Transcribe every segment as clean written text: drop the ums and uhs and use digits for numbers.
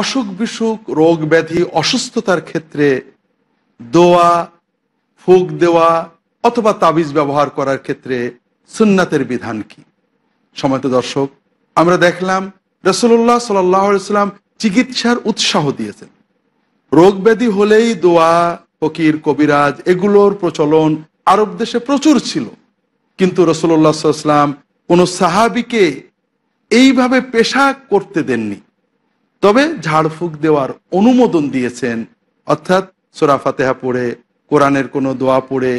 অসুখ বিসুখ, রোগ ব্যাধি, অসুস্থতার ক্ষেত্রে দোয়া, ফুক দেওয়া অথবা তাবিজ ব্যবহার করার ক্ষেত্রে সুন্নাতের বিধান কি? সম্মানিত দর্শক, আমরা দেখলাম রাসূলুল্লাহ সাল্লাল্লাহু আলাইহি ওয়াসাল্লাম চিকিৎসার উৎসাহ দিয়েছেন। রোগ ব্যাধি হলেই দোয়া, ফকির, কবিরাজ এগুলোর প্রচলন আরব দেশে প্রচুর ছিল, কিন্তু রাসূলুল্লাহ সাল্লাল্লাহু আলাইহি ওয়াসাল্লাম কোনো সাহাবীকে এইভাবে পেশা করতে দেননি। তবে ঝাড়ফুঁক দেওয়ার অনুমোদন দিয়েছেন, অর্থাৎ সূরা ফাতিহা পড়ে, কোরআনের কোনো দোয়া পড়ে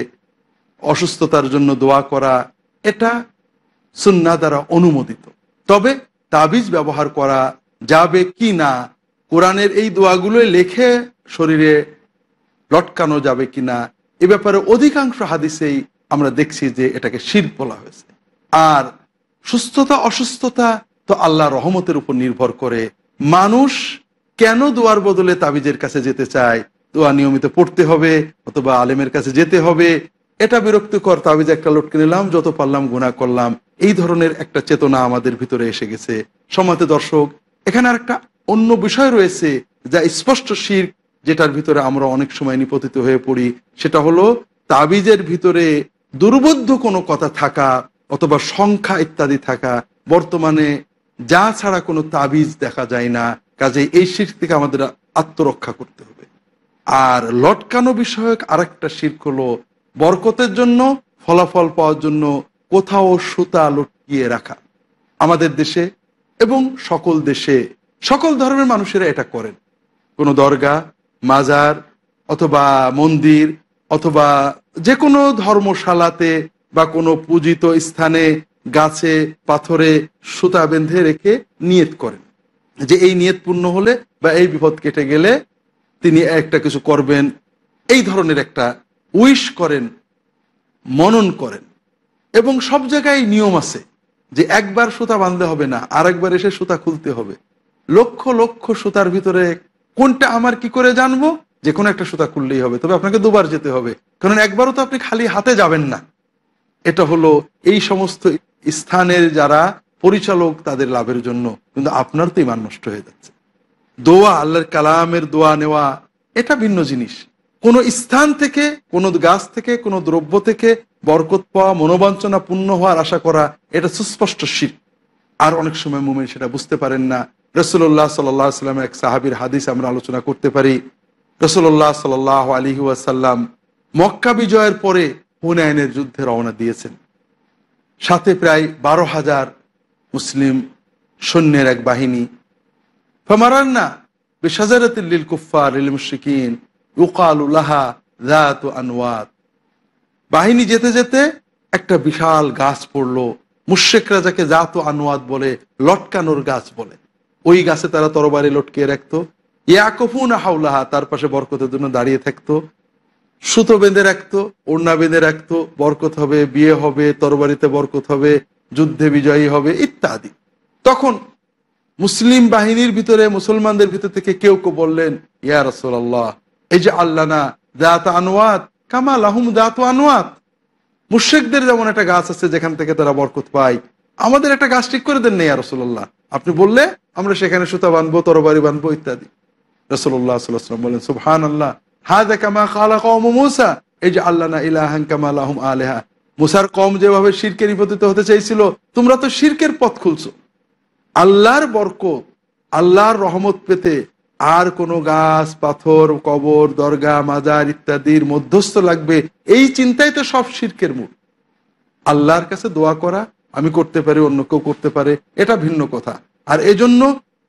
অসুস্থতার জন্য দোয়া করা, এটা সুন্নাহ দ্বারা অনুমোদিত। তবে তাবিজ ব্যবহার করা যাবে কি না, কোরআনের এই দোয়াগুলো লিখে শরীরে লটকানো যাবে কিনা, এ ব্যাপারে অধিকাংশ হাদিসেই আমরা দেখছি যে এটাকে শিরক বলা হয়েছে। আর সুস্থতা অসুস্থতা তো আল্লাহর রহমতের উপর নির্ভর করে। মানুষ কেন দোয়ার বদলে তাবিজের কাছে যেতে চায়? দোয়া নিয়মিত পড়তে হবে অথবা আলেমের কাছে যেতে হবে, এটা বিরক্তিকর। তাবিজ একটা লটকে নিলাম, যত পারলাম গুনাহ করলাম, এই ধরনের একটা চেতনা আমাদের ভিতরে এসে গেছে। সম্মানিত দর্শক, এখানে আর একটা অন্য বিষয় রয়েছে যা স্পষ্ট শিরক, যেটার ভিতরে আমরা অনেক সময় নিপতিত হয়ে পড়ি। সেটা হলো তাবিজের ভিতরে দুর্বোধ্য কোনো কথা থাকা অথবা সংখ্যা ইত্যাদি থাকা। বর্তমানে যা ছাড়া কোনো তাবিজ দেখা যায় না, কাজেই এই শিরক থেকে আমাদের আত্মরক্ষা করতে হবে। আর লটকানো বিষয়ক আরেকটা শিরক হলো বরকতের জন্য, ফলাফল পাওয়ার জন্য কোথাও সুতা লটকিয়ে রাখা। আমাদের দেশে এবং সকল দেশে সকল ধর্মের মানুষেরা এটা করেন। কোনো দরগা, মাজার অথবা মন্দির অথবা যে কোনো ধর্মশালাতে বা কোনো পূজিত স্থানে গাছে পাথরে সুতা বেঁধে রেখে নিয়ত করেন যে এই নিয়ত পূর্ণ হলে বা এই বিপদ কেটে গেলে তিনি একটা কিছু করবেন, এই ধরনের একটা উইশ করেন, মনন করেন। এবং সব জায়গায় নিয়ম আছে যে একবার সুতা বাঁধলে হবে না, আরেকবার এসে সুতা খুলতে হবে। লক্ষ লক্ষ সুতার ভিতরে কোনটা আমার কি করে জানবো? যে কোনো একটা সুতা খুললেই হবে, তবে আপনাকে দুবার যেতে হবে, কারণ একবারও তো আপনি খালি হাতে যাবেন না। এটা হলো এই সমস্ত স্থানের যারা পরিচালক তাদের লাভের জন্য, কিন্তু আপনার তো ঈমান নষ্ট হয়ে যাচ্ছে। দোয়া, আল্লাহর কালামের দোয়া নেওয়া, এটা ভিন্ন জিনিস। কোনো স্থান থেকে, কোনো গাছ থেকে, কোনো দ্রব্য থেকে বরকত পাওয়া, মনোবাঞ্ছনা পূর্ণ হওয়ার আশা করা, এটা সুস্পষ্ট শিরক। আর অনেক সময় মুমিন সেটা বুঝতে পারেন না। রাসূলুল্লাহ সাল্লাল্লাহু আলাইহি ওয়াসাল্লামের এক সাহাবীর হাদিস আমরা আলোচনা করতে পারি। রাসূলুল্লাহ সাল্লাল্লাহু আলাইহি ওয়াসাল্লাম মক্কা বিজয়ের পরে হুনাইনের যুদ্ধে রওনা দিয়েছেন। সাথে প্রায় 12,000 মুসলিম সৈন্যের এক বাহিনী। ফামারান্না বিশাজারাতিল লিল কুফফার লিল মুশরিকিন ইউকালু লাহা যাতু আনওয়াত। বাহিনী যেতে যেতে একটা বিশাল গাছ পড়লো। মুশরিকরা যাকে যাতু আনওয়াত বলে, লটকানোর গাছ বলে, ওই গাছে তারা তরবারি লটকিয়ে রাখতো। ইয়াকুফুনা হাওলাহা, তার পাশে বরকতের জন্য দাঁড়িয়ে থাকতো। সুতো বেঁধে রাখতো, ওড়না বেঁধে রাখতো, বরকত হবে, বিয়ে হবে, তরবারিতে বরকত হবে, যুদ্ধে বিজয়ী হবে ইত্যাদি। তখন মুসলিম বাহিনীর ভিতরে, মুসলমানদের ভিতর থেকে কেউ কেউ বললেন, ইয়া রাসূলুল্লাহ ইজআল না যাত আনওয়াত কামা লাহুম যাত আনওয়াত। মুশরিকদের যেমন একটা গাছ আছে যেখান থেকে তারা বরকত পায়, আমাদের একটা গাছ ঠিক করে দেন না ইয়া রাসূলুল্লাহ। আপনি বললে আমরা সেখানে সুতা বাঁধবো, তরবারি বাঁধবো ইত্যাদি। রাসূলুল্লাহ সাল্লাল্লাহু আলাইহি ওয়াসাল্লাম বলেন, সুবহানাল্লাহ, হাযা কামা ক্বালা কওমু মূসা ইজআল লানা ইলাহান কামা লাহুম আলিহা। মুসার কওম যেভাবে শিরকে নিপতিত হতে চাইছিল, তোমরা তো শিরকের পথ খুলছো। আল্লাহর বরকত, আল্লাহর রহমত পেতে আর কোনো গাছ, পাথর, কবর, দরগা, মাজার ইত্যাদির মধ্যস্থ লাগবে, এই চিন্তাই তো সব শিরকের মূল। আল্লাহর কাছে দোয়া করা আমি করতে পারি, অন্য কেউ করতে পারে, এটা ভিন্ন কথা। আর এজন্য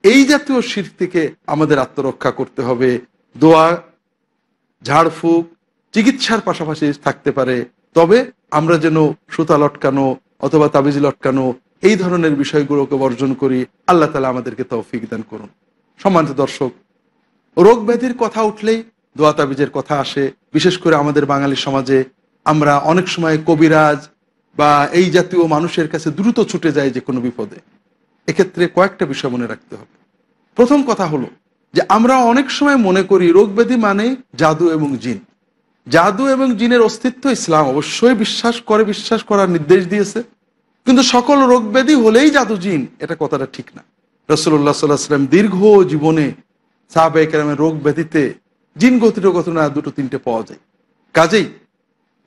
এই জাতীয় শিরক থেকে আমাদের আত্মরক্ষা করতে হবে। দোয়া, ঝাড়ফুঁক চিকিৎসার পাশাপাশি থাকতে পারে, তবে আমরা যেন সুতা লটকানো অথবা তাবিজ লটকানো এই ধরনের বিষয়গুলোকে বর্জন করি। আল্লাহ তাআলা আমাদেরকে তৌফিক দান করুন। সম্মানিত দর্শক, রোগ ব্যাধির কথা উঠলেই দোয়া তাবিজের কথা আসে। বিশেষ করে আমাদের বাঙালি সমাজে আমরা অনেক সময় কবিরাজ বা এই জাতীয় মানুষের কাছে দ্রুত ছুটে যায় যে কোনো বিপদে। এক্ষেত্রে কয়েকটা বিষয় মনে রাখতে হবে। প্রথম কথা হলো যে আমরা অনেক সময় মনে করি রোগ ব্যাধি মানে জাদু এবং জিন। জাদু এবং জিনের অস্তিত্ব ইসলাম অবশ্যই বিশ্বাস করার নির্দেশ দিয়েছে, কিন্তু সকল রোগ ব্যাধি হলেই জাদু জিন, এটা কথাটা ঠিক না। রাসূলুল্লাহ সাল্লাল্লাহু আলাইহি ওয়াসাল্লাম দীর্ঘ জীবনে সাহাবায়ে কেরামের রোগ ব্যাধিতে জিন গঠিত ঘটনা দুটো তিনটে পাওয়া যায়। কাজেই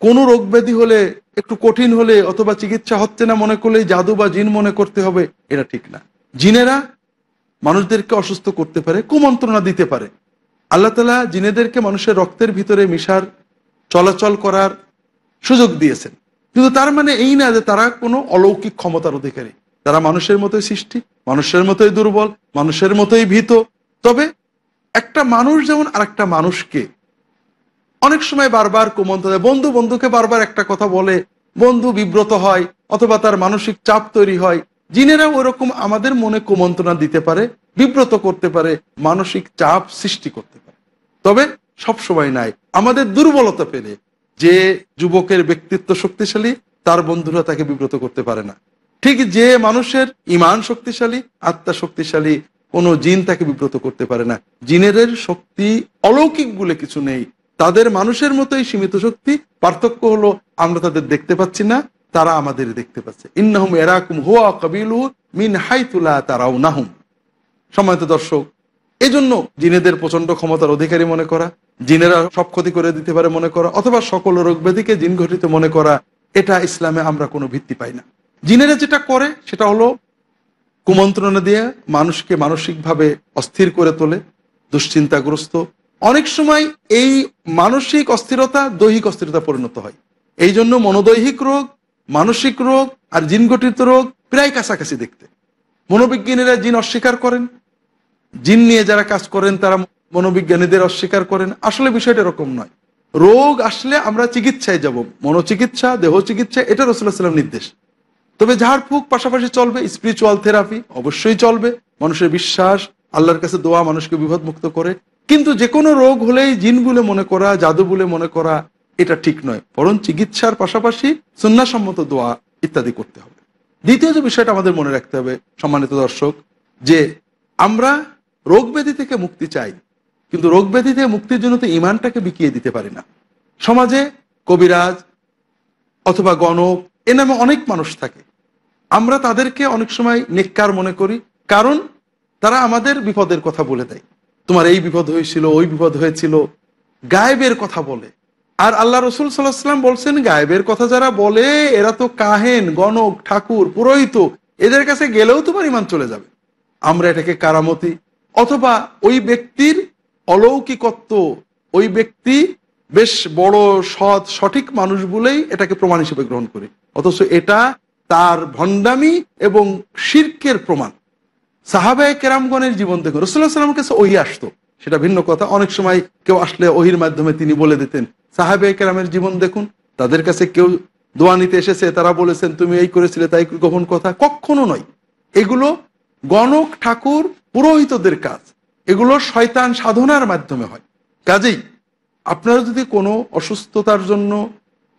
কোনো রোগ ব্যাধি হলে, একটু কঠিন হলে অথবা চিকিৎসা হচ্ছে না মনে করলেই জাদু বা জিন মনে করতে হবে, এটা ঠিক না। জিনেরা মানুষদেরকে অসুস্থ করতে পারে, কুমন্ত্রণা দিতে পারে। আল্লাহ তাআলা জিনেদেরকে মানুষের রক্তের ভিতরে মিশার, চলাচল করার সুযোগ দিয়েছেন, কিন্তু তার মানে এই না যে তারা কোনো অলৌকিক ক্ষমতার অধিকারী। তারা মানুষের মতোই সৃষ্টি, মানুষের মতোই দুর্বল, মানুষের মতোই ভীত। তবে একটা মানুষ যেমন আরেকটা মানুষকে অনেক সময় বারবার কুমন্ত্রণা দেয়, বন্ধু বন্ধুকে বারবার একটা কথা বলে, বন্ধু বিব্রত হয় অথবা তার মানসিক চাপ তৈরি হয়। জিনেরা ওরকম আমাদের মনে কুমন্ত্রণা দিতে পারে, বিব্রত করতে পারে, মানসিক চাপ সৃষ্টি করতে পারে। তবে সব সময় নাই। আমাদের দুর্বলতা পেলে, যে যুবকের ব্যক্তিত্ব শক্তিশালী তার বন্ধুরা তাকে বিব্রত করতে পারে না, ঠিক যে মানুষের ঈমান শক্তিশালী, আত্মা শক্তিশালী, কোনো জিন তাকে বিব্রত করতে পারে না। জিনেদের শক্তি অলৌকিক বলে কিছু নেই, তাদের মানুষের মতোই সীমিত শক্তি। পার্থক্য হলো আমরা তাদের দেখতে পাচ্ছি না, তারা আমাদের দেখতে পাচ্ছে। ইন্নাহুম ইয়ারাকুম হুয়া ওয়া কাবিলুহু মিন হাইতু লা তারাউনাহুম। সম্মানিত দর্শক, এজন্য জিনেদের প্রচন্ড ক্ষমতার অধিকারী মনে করা, জিনেরা সব ক্ষতি করে দিতে পারে মনে করা, অথবা সকল রোগ ব্যাধিকে জিন ঘটিত মনে করা, এটা ইসলামে আমরা কোনো ভিত্তি পাই না। জিনেরা যেটা করে সেটা হলো কুমন্ত্রণা দিয়ে মানুষকে মানসিকভাবে অস্থির করে তোলে, দুশ্চিন্তাগ্রস্ত। অনেক সময় এই মানসিক অস্থিরতা দৈহিক অস্থিরতা পরিণত হয়। এই জন্য মনোদৈহিক রোগ, মানসিক রোগ আর জিন গঠিত রোগ প্রায় কাছাকাছি দেখতে। মনোবিজ্ঞানীরা জিন অস্বীকার করেন, জিন নিয়ে যারা কাজ করেন তারা মনোবিজ্ঞানীদের অস্বীকার করেন। আসলে বিষয়টা এরকম নয়। রোগ আসলে আমরা চিকিৎসায় যাব, মনোচিকিৎসা, দেহ চিকিৎসা, এটা রাসূলুল্লাহ সাল্লাল্লাহু আলাইহি ওয়াসাল্লাম নির্দেশ। তবে ঝাড়ফুঁক পাশাপাশি চলবে, স্পিরিচুয়াল থেরাপি অবশ্যই চলবে, মানুষের বিশ্বাস, আল্লাহর কাছে দোয়া মানুষকে বিপদমুক্ত করে। কিন্তু যে কোনো রোগ হলেই জিন বলে মনে করা, জাদু বলে মনে করা, এটা ঠিক নয়। বরং চিকিৎসার পাশাপাশি সুন্নাহসম্মত দোয়া ইত্যাদি করতে হবে। দ্বিতীয় যে বিষয়টা আমাদের মনে রাখতে হবে সম্মানিত দর্শক, যে আমরা রোগ ব্যাধি থেকে মুক্তি চাই, কিন্তু রোগ ব্যাধি থেকে মুক্তির জন্য তো ঈমানটাকে বিকিয়ে দিতে পারি না। সমাজে কবিরাজ অথবা গণক এ নামে অনেক মানুষ থাকে। আমরা তাদেরকে অনেক সময় নেককার মনে করি, কারণ তারা আমাদের বিপদের কথা বলে দেয়। তোমার এই বিপদ হয়েছিল, ওই বিপদ হয়েছিল, গায়েবের কথা বলে। আর আল্লাহ রাসূল সাল্লাল্লাহু আলাইহি ওয়াসাল্লাম বলছেন, গায়েবের কথা যারা বলে এরা তো কাহেন, গণক, ঠাকুর, পুরোহিত, এদের কাছে গেলেও তোমার ঈমান চলে যাবে। আমরা এটাকে কারামতি অথবা ওই ব্যক্তির অলৌকিকত্ব, ওই ব্যক্তি বেশ বড় সৎ সঠিক মানুষ বলেই এটাকে প্রমাণ হিসেবে গ্রহণ করি, অথচ এটা তার ভণ্ডামি এবং শিরকের প্রমাণ। সাহাবায়ে কেরামগণের জীবন দেখুন, রাসূলুল্লাহ সাল্লাল্লাহু আলাইহি ওয়াসাল্লামের কাছে ওহী আসতো, সেটা ভিন্ন কথা। অনেক সময় কেউ আসলে ওহীর মাধ্যমে তিনি বলে দিতেন। সাহাবায়ে কেরামের জীবন দেখুন, তাদের কাছে কেউ দোয়া নিতে এসেছে, তারা বলেছেন তুমি এই করেছিলে তাই, গোপন কথা কখনো নয়। এগুলো গণক, ঠাকুর, পুরোহিতদের কাজ, এগুলো শয়তান সাধনার মাধ্যমে হয়। কাজেই আপনারা যদি কোনো অসুস্থতার জন্য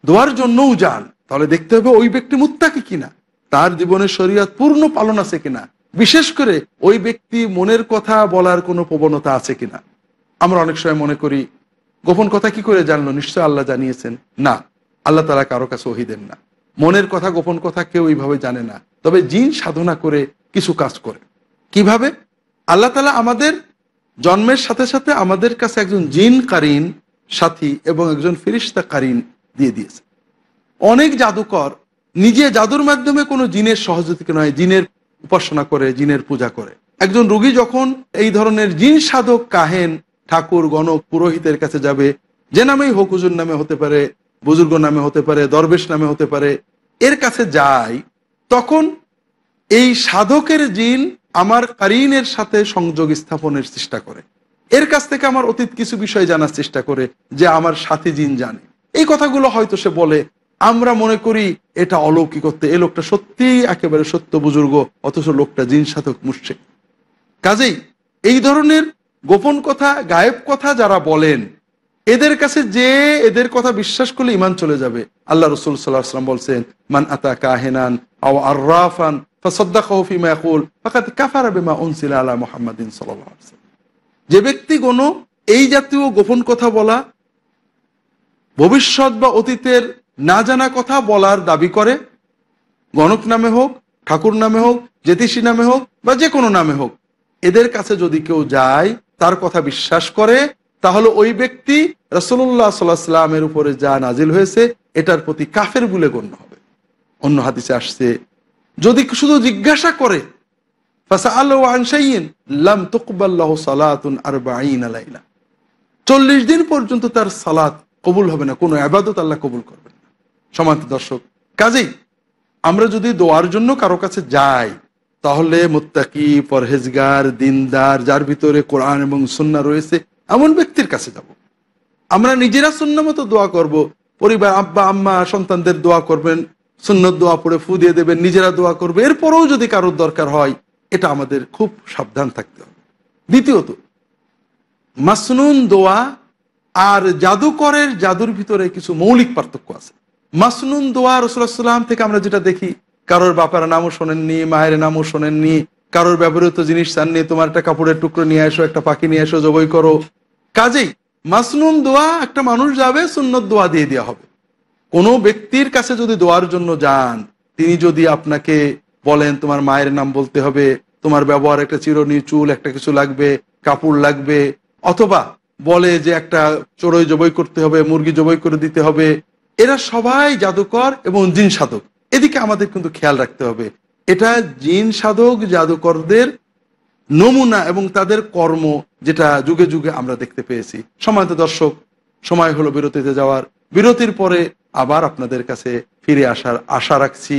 দোয়ার জন্যও যান, তাহলে দেখতে হবে ওই ব্যক্তি মুত্তাকি কিনা, তার জীবনে শরীয়ত পূর্ণ পালন আছে কিনা, বিশেষ করে ওই ব্যক্তি মনের কথা বলার কোনো প্রবণতা আছে কিনা। আমরা অনেক সময় মনে করি গোপন কথা কি করে জানলো, নিশ্চয় আল্লাহ জানিয়েছেন। না, আল্লাহ তাআলা কারো কাছে ওহী দেন না। মনের কথা, গোপন কথা কেউ এইভাবে জানে না। তবে জিন সাধনা করে কিছু কাজ করে। কিভাবে? আল্লাহ তাআলা আমাদের জন্মের সাথে সাথে আমাদের কাছে একজন জিন কারিন সাথী এবং একজন ফেরেশতা কারিন দিয়ে দিয়েছে। অনেক জাদুকর নিজে জাদুর মাধ্যমে কোনো জিনের সহযোগিতা নয়, জিনের উপাসনা করে, জিনের পূজা করে। একজন রোগী যখন এই ধরনের জিন সাধক, কাহেন, ঠাকুর, গণক, পুরোহিতের কাছে যাবে, যে নামেই হোক, হুজুর নামে হতে পারে, বুজুর্গ নামে হতে পারে, দরবেশ নামে হতে পারে, এর কাছে যায়, তখন এই সাধকের জিন আমার কারিনের সাথে সংযোগ স্থাপনের চেষ্টা করে। এর কাছ থেকে আমার অতীত কিছু বিষয় জানার চেষ্টা করে, যে আমার সাথী জিন জানে। এই কথাগুলো হয়তো সে বলে, আমরা মনে করি এটা অলৌকিকত্ব, এই লোকটা সত্যিই একেবারে সত্য বুজুর্গ, অথচ লোকটা জিন সাধক, মুশরিক। কাজেই এই ধরনের গোপন কথা, গায়েব কথা যারা বলেন, এদের কাছে যে এদের কথা বিশ্বাস করলে ঈমান চলে যাবে। আল্লাহ রাসূল সাল্লাল্লাহু আলাইহি ওয়াসাল্লাম বলছেন, মান আতা কাহিনান আও আররাফান ফাসাদ্দাকাহু ফিমা ইয়াকুল ফাকাদ কাফারা বিমা উনজিলা আলা মুহাম্মাদিন সাল্লাল্লাহু আলাইহি ওয়াসাল্লাম। যে ব্যক্তি কোনো এই জাতীয় গোপন কথা বলা, ভবিষ্যৎ বা অতীতের না জানা কথা বলার দাবি করে, গণক নামে হোক, ঠাকুর নামে হোক, জ্যোতিষী নামে হোক বা যে কোনো নামে হোক, এদের কাছে যদি কেউ যায় তার কথা বিশ্বাস করে, তাহলে ওই ব্যক্তি রাসূলুল্লাহ সাল্লাল্লাহু আলাইহি ওয়াসাল্লামের উপরে যা নাজিল হয়েছে এটার প্রতি কাফের বলে গণ্য হবে। অন্য হাদিসে আসছে, যদি শুধু জিজ্ঞাসা করে ফাসআলু আন শাইইন লাম তুকবাল লাহু সালাতুন 40 লাইলা, 40 দিন পর্যন্ত তার সালাত কবুল হবে না, কোনো ইবাদত আল্লাহ কবুল করবেন না। সম্মানিত দর্শক, কাজেই আমরা যদি দোয়ার জন্য কারো কাছে যাই, তাহলে মুত্তাকি, পরহেজগার, দিনদার, যার ভিতরে কোরআন এবং সুন্নাহ রয়েছে এমন ব্যক্তির কাছে যাব। আমরা নিজেরা সুন্নাহ মতো দোয়া করব, পরিবার আব্বা আম্মা সন্তানদের দোয়া করবেন, সুন্নত দোয়া পড়ে ফু দিয়ে দেবেন, নিজেরা দোয়া করবে। এরপরেও যদি কারোর দরকার হয়, এটা আমাদের খুব সাবধান থাকতে হবে। দ্বিতীয়ত, মাসনুন দোয়া আর জাদুকরের জাদুর ভিতরে কিছু মৌলিক পার্থক্য আছে। মাসনুন দোয়া রাসূলুল্লাহ সাল্লাল্লাহু আলাইহি ওয়াসাল্লাম থেকে আমরা যেটা দেখি, কারোর বাপার নামও শোনেননি, মায়ের নামও শোনেননি, কারোর ব্যবহৃত জিনিস চাননি, তোমার একটা কাপড়ের টুকরো নিয়ে এসো, একটা পাখি নিয়ে এসো, জবাই করো। কাজেই মাসনুন দোয়া একটা মানুষ যাবে, সুন্নত দোয়া দিয়ে দেওয়া হবে। কোনো ব্যক্তির কাছে যদি দোয়ার জন্য যান, তিনি যদি আপনাকে বলেন তোমার মায়ের নাম বলতে হবে, তোমার ব্যবহার একটা চিরুনি, চুল, একটা কিছু লাগবে, কাপড় লাগবে, অথবা বলে যে একটা চড়ুই জবাই করতে হবে, মুরগি জবাই করে দিতে হবে, এরা সবাই জাদুকর এবং জিন সাধক। এদিকে আমাদের কিন্তু খেয়াল রাখতে হবে, এটা জিন সাধক জাদুকরদের নমুনা এবং তাদের কর্ম, যেটা যুগে যুগে আমরা দেখতে পেয়েছি। সম্মানিত দর্শক, সময় হলো বিরতিতে যাওয়ার। বিরতির পরে আবার আপনাদের কাছে ফিরে আসার আশা রাখছি।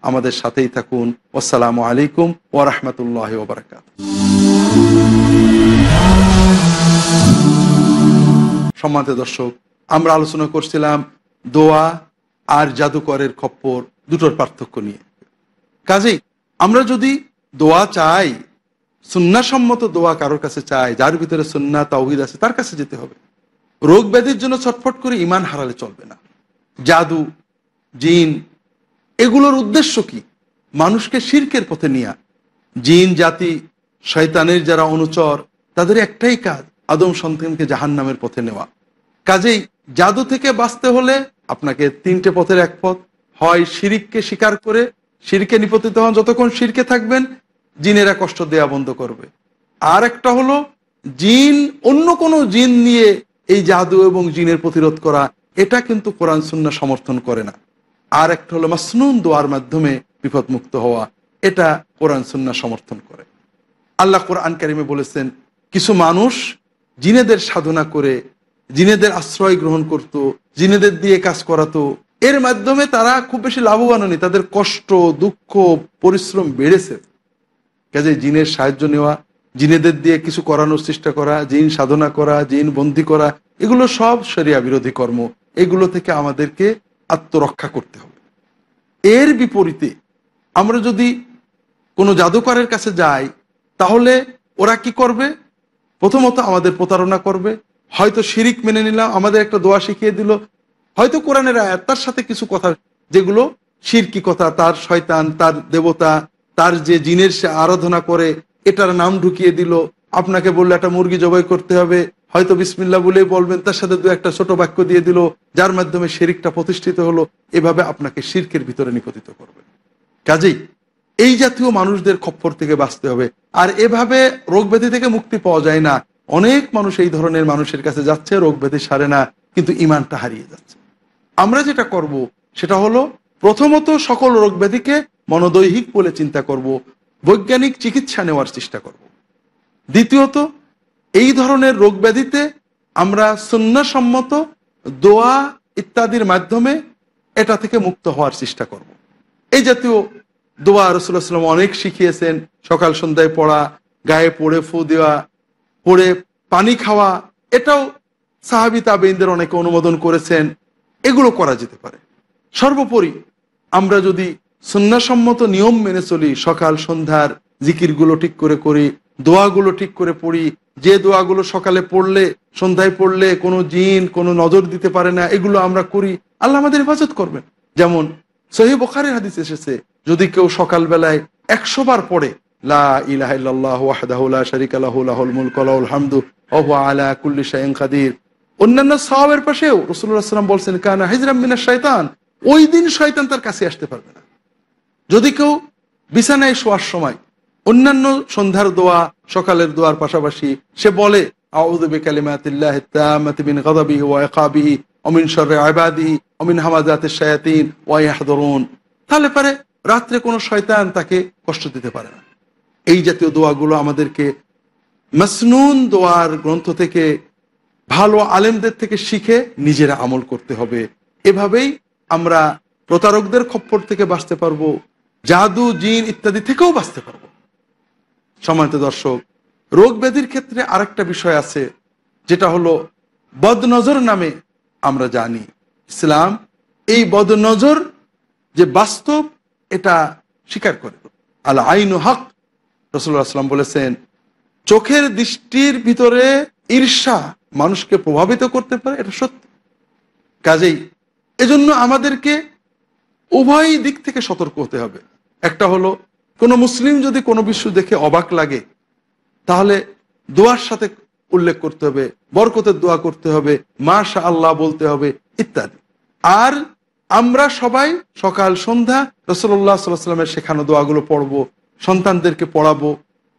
আমাদের সাথেই থাকুন। আসসালামু আলাইকুম ওয়া রাহমাতুল্লাহি ওয়া বারাকাতুহু। সম্মানিত দর্শক, আমরা আলোচনা করছিলাম দোয়া আর জাদুকরের খপ্পর দুটোর পার্থক্য নিয়ে। কাজেই আমরা যদি দোয়া চাই, সুন্নাহসম্মত দোয়া কারোর কাছে চাই, যার ভিতরে সুন্নাহ তাওহীদ আছে, তার কাছে যেতে হবে। রোগ ব্যাধির জন্য ছটফট করে ঈমান হারালে চলবে না। জাদু, জিন, এগুলোর উদ্দেশ্য কি? মানুষকে শিরকের পথে নিয়া। জিন জাতি, শয়তানের যারা অনুচর, তাদের একটাই কাজ আদম সন্তানকে জাহান্নামের পথে নেওয়া। কাজেই জাদু থেকে বাঁচতে হলে আপনাকে তিনটে পথের এক পথ, হয় শিরককে স্বীকার করে শিরকে নিপতিত হন, যতক্ষণ শিরকে থাকবেন জিনেরা কষ্ট দেয়া বন্ধ করবে। আর একটা হলো জিন, অন্য কোনো জিন নিয়ে এই জাদু এবং জিনের প্রতিরোধ করা, এটা কিন্তু কোরআন সুন্নাহ সমর্থন করে না। আর একটা হলো মাসনুন দোয়ার মাধ্যমে বিপদ মুক্ত হওয়া, এটা কোরআন সুন্নাহ সমর্থন করে। আল্লাহ কোরআন কারিমে বলেছেন, কিছু মানুষ জিনেদের সাধনা করে জিনেদের আশ্রয় গ্রহণ করত, জিনেদের দিয়ে কাজ করাতো, এর মাধ্যমে তারা খুব বেশি লাভবান হয়নি, তাদের কষ্ট, দুঃখ, পরিশ্রম বেড়েছে। কাজে জিনের সাহায্য নেওয়া, জিনেদের দিয়ে কিছু করানোর চেষ্টা করা, জিন সাধনা করা, জিন বন্দী করা, এগুলো সব শরিয়া বিরোধী কর্ম। এগুলো থেকে আমাদেরকে আত্মরক্ষা করতে হবে। এর বিপরীতে আমরা যদি কোনো জাদুকরের কাছে যাই, তাহলে ওরা কি করবে? প্রথমত আমাদের প্রতারণা করবে। হয়তো শিরিক মেনে নিলাম, আমাদের একটা দোয়া শিখিয়ে দিল, হয়তো কোরআনের আয়াত, তার সাথে কিছু কথা যেগুলো শিরকি কথা, তার শয়তান, তার দেবতা, তার যে জিনের সে আরাধনা করে, এটার নাম ঢুকিয়ে দিল। আপনাকে বললো একটা মুরগি জবাই করতে হবে, হয়তো বিসমিল্লাহ বলেই বলবেন, তার সাথে দু একটা ছোট বাক্য দিয়ে দিল, যার মাধ্যমে শিরিকটা প্রতিষ্ঠিত হলো। এভাবে আপনাকে শিরকের ভিতরে নিপতিত করবে। কাজেই এই জাতীয় মানুষদের খপ্পর থেকে বাঁচতে হবে। আর এভাবে রোগ ব্যাধি থেকে মুক্তি পাওয়া যায় না। অনেক মানুষ এই ধরনের মানুষের কাছে যাচ্ছে, রোগ ব্যাধি সারে না, কিন্তু ঈমানটা হারিয়ে যাচ্ছে। আমরা যেটা করব সেটা হলো, প্রথমত সকল রোগ ব্যাধিকে মনোদৈহিক বলে চিন্তা করব, বৈজ্ঞানিক চিকিৎসা নেওয়ার চেষ্টা করব। দ্বিতীয়ত, এই ধরনের রোগ ব্যাধিতে আমরা সুন্নাহসম্মত দোয়া ইত্যাদির মাধ্যমে এটা থেকে মুক্ত হওয়ার চেষ্টা করব। এই জাতীয় দোয়া রাসূলুল্লাহ সাল্লাল্লাহু আলাইহি ওয়াসাল্লাম অনেক শিখিয়েছেন। সকাল সন্ধ্যায় পড়া, গায়ে পড়ে ফু দেওয়া, পড়ে পানি খাওয়া, এটাও সাহাবী তাবেঈনদের অনেকে অনুমোদন করেছেন। এগুলো করা যেতে পারে। সর্বোপরি আমরা যদি সুন্নাহসম্মত নিয়ম মেনে চলি, সকাল সন্ধ্যার জিকিরগুলো ঠিক করে করি, দোয়াগুলো ঠিক করে পড়ি, যে দোয়াগুলো সকালে পড়লে সন্ধ্যায় পড়লে কোনো জিন কোনো নজর দিতে পারে না, এগুলো আমরা করি, আল্লাহ আমাদের হেফাজত করবেন। যেমন সহিহ বুখারীর হাদিস এসেছে, যদি কেউ সকালবেলায় 100 বার পড়ে লা ইলাহা ইল্লাল্লাহু ওয়াহদাহু লা শারীকা লাহু লাহুল মুলকু ওয়া লাহুল হামদু ওয়া হুয়া আলা কুল্লি শাইইন কাদির, অন্যান্য সওয়াবের পাশেও রাসূলুল্লাহ সাল্লাল্লাহু আলাইহি ওয়াসাল্লাম বলছেন, কানা হিজরাম মিনাশ শাইতান, ওই দিন শয়তান তার কাছে আসতে পারবে না। যদি কেউ বিছানায় শোয়ার সময় অন্যান্য সন্ধ্যার দোয়া সকালের দোয়ার পাশাপাশি সে বলে আউযু বিকালিমাতিল্লাহি তাম্মাতি মিন গাযাবিহি ওয়া ইকাবিহি ওয়া মিন শাররি ইবাদিহি ওয়া মিন হামাযাতিশ শায়াতিন ওয়া ইয়াহদুরুন, তাহলে পরে রাত্রে কোনো শয়তান তাকে কষ্ট দিতে পারে না। এই জাতীয় দোয়াগুলো আমাদেরকে মাসনুন দোয়ার গ্রন্থ থেকে, ভালো আলেমদের থেকে শিখে নিজেরা আমল করতে হবে। এভাবেই আমরা প্রতারকদের খপ্পর থেকে বাঁচতে পারবো, জাদু জিন ইত্যাদি থেকেও বাঁচতে পারবো। সম্মানিত দর্শক, রোগ ব্যাধির ক্ষেত্রে আরেকটা বিষয় আছে, যেটা হলো বদনজর নামে আমরা জানি। ইসলাম এই বদনজর যে বাস্তব এটা স্বীকার করে। আল আইনু হক, রাসূলুল্লাহ সাল্লাল্লাহু আলাইহি ওয়াসাল্লাম বলেছেন চোখের দৃষ্টির ভিতরে ঈর্ষা মানুষকে প্রভাবিত করতে পারে, এটা সত্য। কাজেই এজন্য আমাদেরকে উভয় দিক থেকে সতর্ক হতে হবে। একটা হলো কোনো মুসলিম যদি কোনো বিষয় দেখে অবাক লাগে তাহলে দোয়ার সাথে উল্লেখ করতে হবে, বরকতের দোয়া করতে হবে, মাশা আল্লাহ বলতে হবে ইত্যাদি। আর আমরা সবাই সকাল সন্ধ্যা রাসূলুল্লাহ সাল্লাল্লাহু আলাইহি ওয়াসাল্লামের শেখানো দোয়াগুলো পড়বো, সন্তানদেরকে পড়াবো।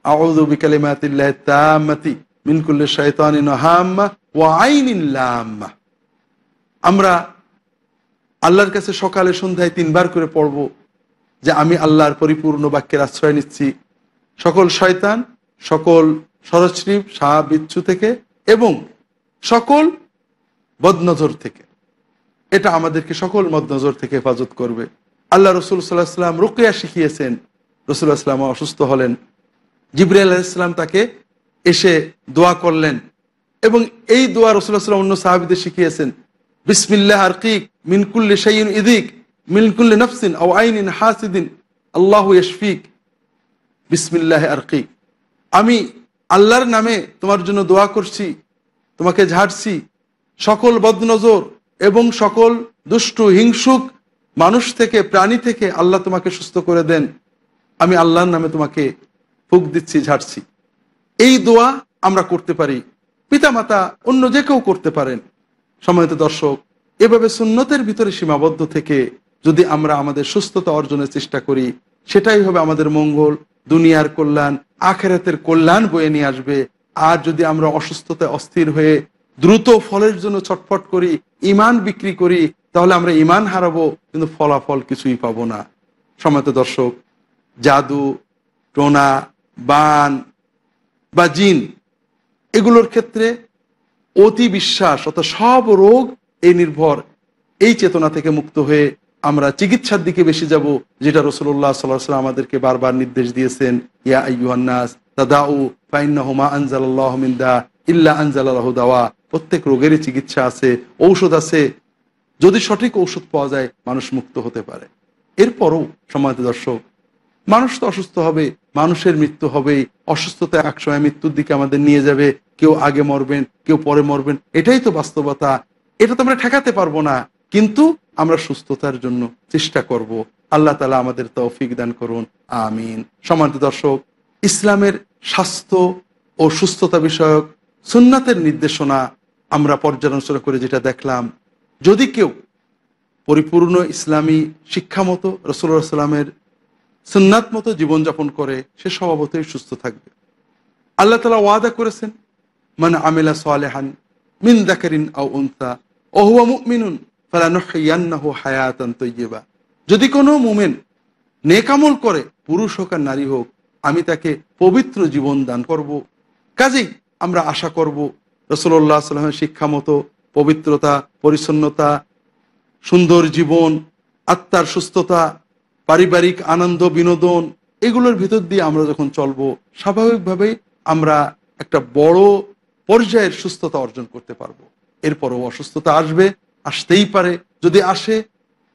আউযু বিকালিমাতিল্লাহি তাম্মাতি মিন কুল্লি শাইতানিন হাম্মা ওয়া আইনিন লাম্মা। আমরা আল্লাহর কাছে সকালে সন্ধ্যায় 3 বার করে পড়বো যে আমি আল্লাহর পরিপূর্ণ বাক্যের আশ্রয় নিচ্ছি সকল শয়তান, সকল সরীসৃপ সাপ বিচ্ছু থেকে এবং সকল বদনজর থেকে। এটা আমাদেরকে সকল বদনজর থেকে হেফাজত করবে। আল্লাহ রাসূল সাল্লাল্লাহু আলাইহি ওয়াসাল্লাম রুকিয়া শিখিয়েছেন। রাসূলুল্লাহ সাল্লাল্লাহু আলাইহি ওয়াসাল্লাম অসুস্থ হলেন, জিবরাইল আলাইহিস সালাম তাকে এসে দোয়া করলেন এবং এই দোয়া রাসূলুল্লাহ সাল্লাল্লাহু আলাইহি ওয়াসাল্লাম অন্য সাহাবীদের শিখিয়েছেন। বিসমিল্লাহ আরকিক মিন কুল্লি শাইইন ইদিক মিন কুল্লি নাফসিন আও আইনিন হাসিদিন আল্লাহু ইয়াশফিক বিসমিল্লাহ আরকিক। আমি আল্লাহর নামে তোমার জন্য দোয়া করছি, তোমাকে ঝাড়ছি সকল বদনজর এবং সকল দুষ্টু হিংসুক মানুষ থেকে, প্রাণী থেকে আল্লাহ তোমাকে সুস্থ করে দেন। আমি আল্লাহর নামে তোমাকে ফুঁক দিচ্ছি, ঝাড়ছি। এই দোয়া আমরা করতে পারি, পিতামাতা অন্য যে কেউ করতে পারেন। সম্মানিত দর্শক, এভাবে সুন্নতের ভিতরে সীমাবদ্ধ থেকে যদি আমরা আমাদের সুস্থতা অর্জনের চেষ্টা করি, সেটাই হবে আমাদের মঙ্গল, দুনিয়ার কল্যাণ, আখিরাতের কল্যাণ বয়ে নিয়ে আসবে। আর যদি আমরা অসুস্থতায় অস্থির হয়ে দ্রুত ফলের জন্য ছটফট করি, ঈমান বিক্রি করি, তাহলে আমরা ঈমান হারাবো, কিন্তু ফলাফল কিছুই পাবো না। সম্মানিত দর্শক, জাদু টোনা বান বা জিন এগুলোর ক্ষেত্রে অতি বিশ্বাস অর্থাৎ সব রোগ এই নির্ভর, এই চেতনা থেকে মুক্ত হয়ে আমরা চিকিৎসার দিকে বেশি যাব, যেটা রাসূলুল্লাহ সাল্লাল্লাহু আলাইহি ওয়াসাল্লাম আমাদেরকে বারবার নির্দেশ দিয়েছেন। ইয়া আইয়ুহান নাস তাদাউ ফাইন্নাহু মা আনজালাল্লাহু মিন দা ইল্লা আনজালা লাহু দাওয়া। প্রত্যেক রোগেরই চিকিৎসা আছে, ঔষধ আছে। যদি সঠিক ঔষধ পাওয়া যায় মানুষ মুক্ত হতে পারে। এরপরও সম্মানিত দর্শক, মানুষ তো অসুস্থ হবে, মানুষের মৃত্যু হবেই। অসুস্থতা একসময় মৃত্যুর দিকে আমাদের নিয়ে যাবে। কেউ আগে মরবেন, কেউ পরে মরবেন, এটাই তো বাস্তবতা। এটা তো আমরা ঠেকাতে পারবো না, কিন্তু আমরা সুস্থতার জন্য চেষ্টা করব। আল্লাহ তাআলা আমাদের তৌফিক দান করুন, আমিন। সম্মানিত দর্শক, ইসলামের স্বাস্থ্য ও সুস্থতা বিষয়ক সুন্নাতের নির্দেশনা আমরা পর্যালোচনা করে যেটা দেখলাম, যদি কেউ পরিপূর্ণ ইসলামী শিক্ষা মতো রাসূলুল্লাহ সাল্লাল্লাহু আলাইহি ওয়াসাল্লামের সুন্নাত মতো জীবনযাপন করে, সে স্বভাবতই সুস্থ থাকবে। আল্লাহ তাআলা ওয়াদা করেছেন, মান আমিলা সালিহান মিন যাকারিন আও উনসা ওয়া হুয়া মুমিনুন ফালানুহইয়ান্নাহু হায়াতান তাইয়্যিবা। যদি কোনো মুমিন নেক আমল করে, পুরুষ হোক আর নারী হোক, আমি তাকে পবিত্র জীবন দান করব। কাজেই আমরা আশা করব রাসূলুল্লাহ সাল্লাল্লাহু আলাইহি ওয়াসাল্লামের শিক্ষা মতো পবিত্রতা, পরিচ্ছন্নতা, সুন্দর জীবন, আত্মার সুস্থতা, পারিবারিক আনন্দ বিনোদন, এগুলোর ভিতর দিয়ে আমরা যখন চলবো, স্বাভাবিকভাবেই আমরা একটা বড় পর্যায়ের সুস্থতা অর্জন করতে পারবো। এরপরও অসুস্থতা আসবে, আসতেই পারে। যদি আসে,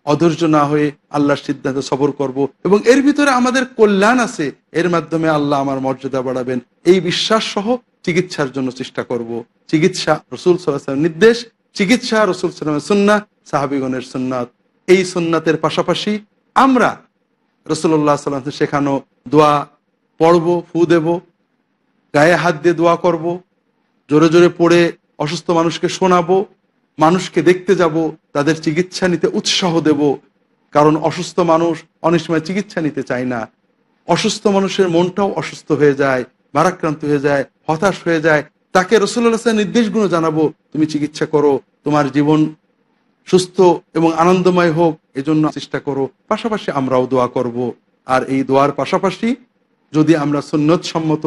অধৈর্য না হয়ে আল্লাহর সিদ্ধান্তে সবর করব এবং এর ভিতরে আমাদের কল্যাণ আছে, এর মাধ্যমে আল্লাহ আমার মর্যাদা বাড়াবেন, এই বিশ্বাস সহ চিকিৎসার জন্য চেষ্টা করব। চিকিৎসা রাসূল সাল্লাল্লাহু আলাইহি ওয়াসাল্লামের নির্দেশ, চিকিৎসা রাসূল সাল্লাল্লাহু আলাইহি ওয়াসাল্লামের সুন্নাহ, সাহাবীগণের সুন্নাত। এই সুন্নাতের পাশাপাশি আমরা রাসূলুল্লাহ সাল্লাল্লাহু আলাইহি ওয়াসাল্লাম শেখানো দোয়া পড়ব, ফু দেব, গায়ে হাত দিয়ে দোয়া করব, জোরে জোরে পড়ে অসুস্থ মানুষকে শোনাবো, মানুষকে দেখতে যাব, তাদের চিকিৎসা নিতে উৎসাহ দেব। কারণ অসুস্থ মানুষ অনেক সময় চিকিৎসা নিতে চায় না। অসুস্থ মানুষের মনটাও অসুস্থ হয়ে যায়। ভারাক্রান্ত হয়ে যায়, হতাশ হয়ে যায়, তাকে রাসূলুল্লাহ সাল্লাল্লাহু আলাইহি ওয়াসাল্লামের নির্দেশগুলো জানাবো, তুমি চিকিৎসা করো, তোমার জীবন সুস্থ এবং আনন্দময় হোক, এজন্য চেষ্টা করো। পাশাপাশি আমরাও দোয়া করব। আর এই দোয়ার পাশাপাশি যদি আমরা সুন্নত সম্মত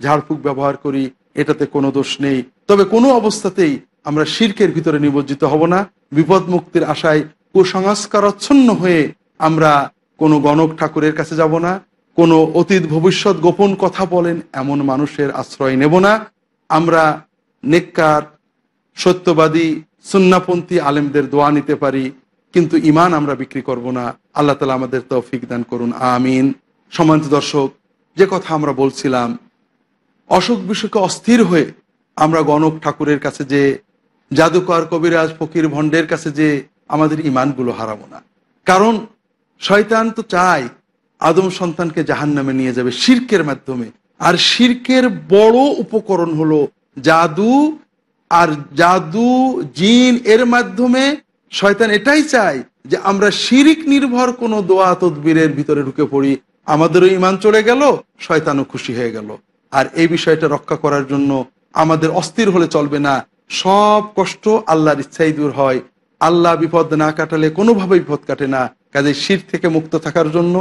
ঝাড়ফুঁক ব্যবহার করি, এটাতে কোনো দোষ নেই। তবে কোনো অবস্থাতেই আমরা শিরকের ভিতরে নিমজ্জিত হব না। বিপদ মুক্তির আশায় কুসংস্কারাচ্ছন্ন হয়ে আমরা কোনো গণক ঠাকুরের কাছে যাব না, কোনো অতীত ভবিষ্যৎ গোপন কথা বলেন এমন মানুষের আশ্রয় নেব না। আমরা নেককার, সত্যবাদী, সুন্নাপন্থী আলেমদের দোয়া নিতে পারি, কিন্তু ঈমান আমরা বিক্রি করব না। আল্লাহ তাআলা আমাদের তৌফিক দান করুন, আমিন। সম্মানিত দর্শক, যে কথা আমরা বলছিলাম, অসুখ বিসুখে অস্থির হয়ে আমরা গণক ঠাকুরের কাছে, যে জাদুকর, কবিরাজ, ফকির, ভণ্ডের কাছে যে আমাদের ঈমানগুলো হারাবো না। কারণ শয়তান তো চায় আদম সন্তানকে জাহান্নামে নিয়ে যাবে শিরকের মাধ্যমে। আর শিরকের বড় উপকরণ হলো জাদু। আর জাদু, জিন, এর মাধ্যমে শয়তান এটাই চায় যে আমরা শিরিক নির্ভর কোনো দোয়া তদবিরের ভিতরে ঢুকে পড়ি, আমাদেরও ঈমান চলে গেল, শয়তানও খুশি হয়ে গেল। আর এই বিষয়টা রক্ষা করার জন্য আমাদের অস্থির হলে চলবে না। সব কষ্ট আল্লাহর ইচ্ছাই দূর হয়। আল্লাহ বিপদ না কাটালে কোনোভাবে বিপদ কাটে না। কাজে শির থেকে মুক্ত থাকার জন্য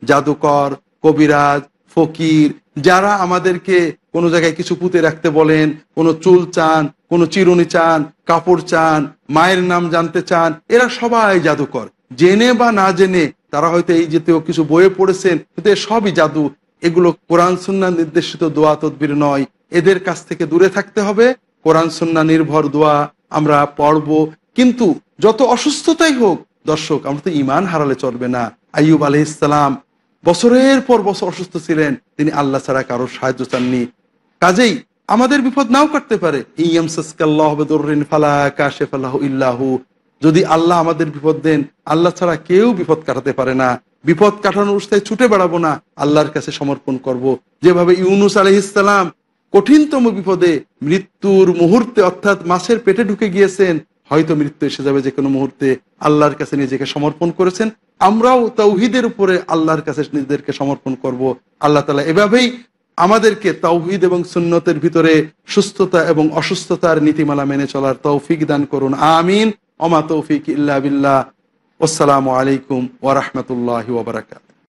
জাদুকর, কবিরাজ, ফকির, যারা আমাদেরকে কোনো জায়গায় কিছু পুঁতে রাখতে বলেন, কোনো চুল চান, কোনো চিরুনি চান, কাপড় চান, মায়ের নাম জানতে চান, এরা সবাই জাদুকর। জেনে বা না জেনে তারা হয়তো এই জাতীয় কিছু বইয়ে পড়েছেন, কিন্তু এ সবই জাদু। এগুলো কোরআন সুন্নাহ নির্দেশিত দোয়া তদবির নয়। এদের কাছ থেকে দূরে থাকতে হবে। কোরআন সুন্নাহ নির্ভর দোয়া আমরা পড়ব। কিন্তু যত অসুস্থতাই হোক দর্শক, আমরা তো ঈমান হারালে চলবে না। আইয়ুব আলাইহিস সালাম বছরের পর বছর অসুস্থ ছিলেন, তিনি আল্লাহ ছাড়া কারোর সাহায্য চাননি। কাজেই আমাদের বিপদ নাও কাটতে পারে। ইয়ামসাসকাল্লাহু বিদুররিন ফালা কাশিফা লাহু ইল্লা হু। যদি আল্লাহ আমাদের বিপদ দেন, আল্লাহ ছাড়া কেউ বিপদ কাটাতে পারে না। বিপদ কাটানোর উৎসাহে ছুটে বেড়াবো না, আল্লাহর কাছে সমর্পণ করব। যেভাবে ইউনুস আলাইহিস সালাম কঠিনতম বিপদে মৃত্যুর মুহূর্তে, অর্থাৎ মাছের পেটে ঢুকে গিয়েছেন, হয়তো মৃত্যু এসে যাবে যে কোনো মুহূর্তে, আল্লাহর কাছে নিজেকে সমর্পণ করেছেন। আমরাও তাওহীদের উপরে আল্লাহর কাছে নিজেদেরকে সমর্পণ করব। আল্লাহ তাআলা এভাবেই আমাদেরকে তাওহীদ এবং সুন্নতের ভিতরে সুস্থতা এবং অসুস্থতার নীতিমালা মেনে চলার তৌফিক দান করুন, আমিন। ওমা তৌফিক ইল্লা বিল্লাহ। আসসালামু আলাইকুম ওয়া রাহমাতুল্লাহি ওয়া বারাকাতুহু।